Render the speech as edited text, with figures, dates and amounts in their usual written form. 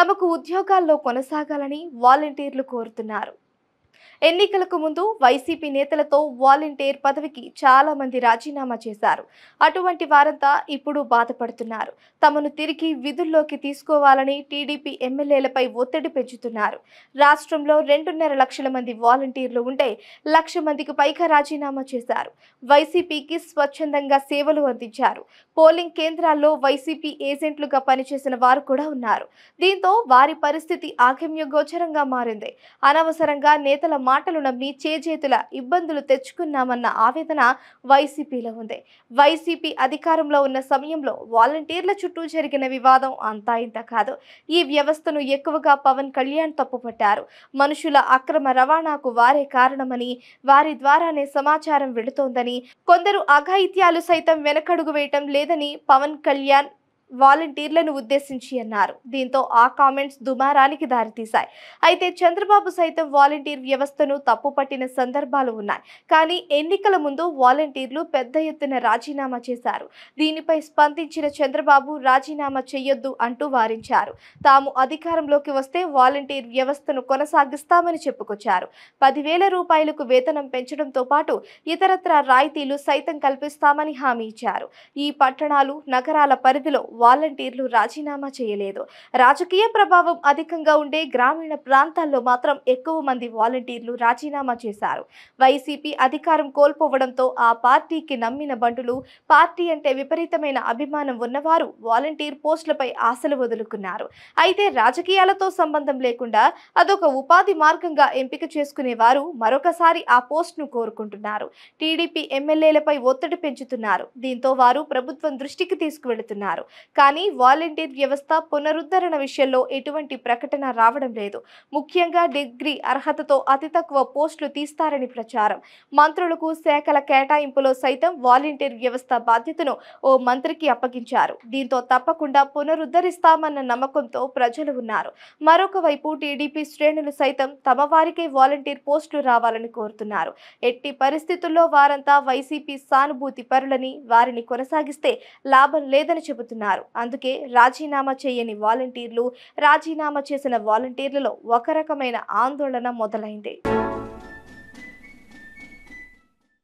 తమకు ఉద్యోగాల్లో కొనసాగాలని వాలంటీర్లు కోరుతున్నారు. ఎన్నికలకు ముందు వైసీపీ నేతలతో వాలంటీర్ పదవికి చాలా మంది రాజీనామా చేశారు. అటువంటి వారంతా ఇప్పుడు బాధపడుతున్నారు. తమను తిరిగి విధుల్లోకి తీసుకోవాలని టీడీపీ ఎమ్మెల్యేలపై ఒత్తిడి పెంచుతున్నారు. రాష్ట్రంలో 2.5 లక్షల మంది వాలంటీర్లు ఉంటే 1,00,000 మందికి పైగా రాజీనామా చేశారు. వైసీపీకి స్వచ్ఛందంగా సేవలు అందించారు. పోలింగ్ కేంద్రాల్లో వైసీపీ ఏజెంట్లుగా పనిచేసిన వారు కూడా ఉన్నారు. దీంతో వారి పరిస్థితి ఆగమ్యగోచరంగా మారింది. అనవసరంగా నేతల మాటలు నమ్మి చేజేతుల ఇబ్బందులు తెచ్చుకున్నామన్న ఆవేదన వైసీపీలో ఉంది. వైసీపీ అధికారంలో ఉన్న సమయంలో వాలంటీర్ల చుట్టూ జరిగిన వివాదం అంతా ఇంత కాదు. ఈ వ్యవస్థను ఎక్కువగా పవన్ కళ్యాణ్ తప్పుపట్టారు. మనుషుల అక్రమ రవాణాకు వారే కారణమని, వారి ద్వారానే సమాచారం వెళుతోందని, కొందరు అఘాయిత్యాలు సైతం వెనకడుగు వేయటం లేదని పవన్ కళ్యాణ్ వాలంటీర్లను ఉద్దేశించి అన్నారు. దీంతో ఆ కామెంట్స్ దుమారానికి దారితీశాయి. అయితే చంద్రబాబు సైతం వాలంటీర్ వ్యవస్థను తప్పుపట్టిన సందర్భాలు ఉన్నాయి. కానీ ఎన్నికల ముందు వాలంటీర్లు పెద్ద ఎత్తున రాజీనామా చేశారు. దీనిపై స్పందించిన చంద్రబాబు రాజీనామా చేయొద్దు అంటూ వారించారు. తాము అధికారంలోకి వస్తే వాలంటీర్ వ్యవస్థను కొనసాగిస్తామని చెప్పుకొచ్చారు. 10,000 రూపాయలకు వేతనం పెంచడంతో పాటు ఇతరత్రా రాయితీలు సైతం కల్పిస్తామని హామీ ఇచ్చారు. ఈ పట్టణాలు, నగరాల పరిధిలో వాలంటీర్లు రాజీనామా చేయలేదు. రాజకీయ ప్రభావం అధికంగా ఉండే గ్రామీణ ప్రాంతాల్లో మాత్రం ఎక్కువ మంది వాలంటీర్లు రాజీనామా చేశారు. వైసీపీ అధికారం కోల్పోవడంతో ఆ పార్టీకి నమ్మిన బంటులు, పార్టీ అంటే విపరీతమైన అభిమానం ఉన్నవారు వాలంటీర్ పోస్టులపై ఆశలు వదులుకున్నారు. అయితే రాజకీయాలతో సంబంధం లేకుండా అదొక ఉపాధి మార్గంగా ఎంపిక చేసుకునేవారు మరొకసారి ఆ పోస్టును కోరుకుంటున్నారు. టీడీపీ ఎమ్మెల్యేలపై ఒత్తిడి పెంచుతున్నారు. దీంతో వారు ప్రభుత్వం దృష్టికి తీసుకువెళుతున్నారు. కానీ వాలంటీర్ వ్యవస్థ పునరుద్ధరణ విషయంలో ఎటువంటి ప్రకటన రావడం లేదు. ముఖ్యంగా డిగ్రీ అర్హతతో అతి తక్కువ పోస్టులు తీస్తారని ప్రచారం. మంత్రులకు శాఖల కేటాయింపులో సైతం వాలంటీర్ వ్యవస్థ బాధ్యతను ఓ మంత్రికి అప్పగించారు. దీంతో తప్పకుండా పునరుద్ధరిస్తామన్న నమ్మకంతో ప్రజలు ఉన్నారు. మరొక వైపు టీడీపీ శ్రేణులు సైతం తమ వారికే వాలంటీర్ పోస్టులు రావాలని కోరుతున్నారు. ఎట్టి పరిస్థితుల్లో వారంతా వైసీపీ సానుభూతి పరులని, వారిని కొనసాగిస్తే లాభం లేదని చెబుతున్నారు. అందుకే రాజీనామా చేయని వాలంటీర్లు, రాజీనామా చేసిన వాలంటీర్లలో ఒక రకమైన ఆందోళన మొదలైంది.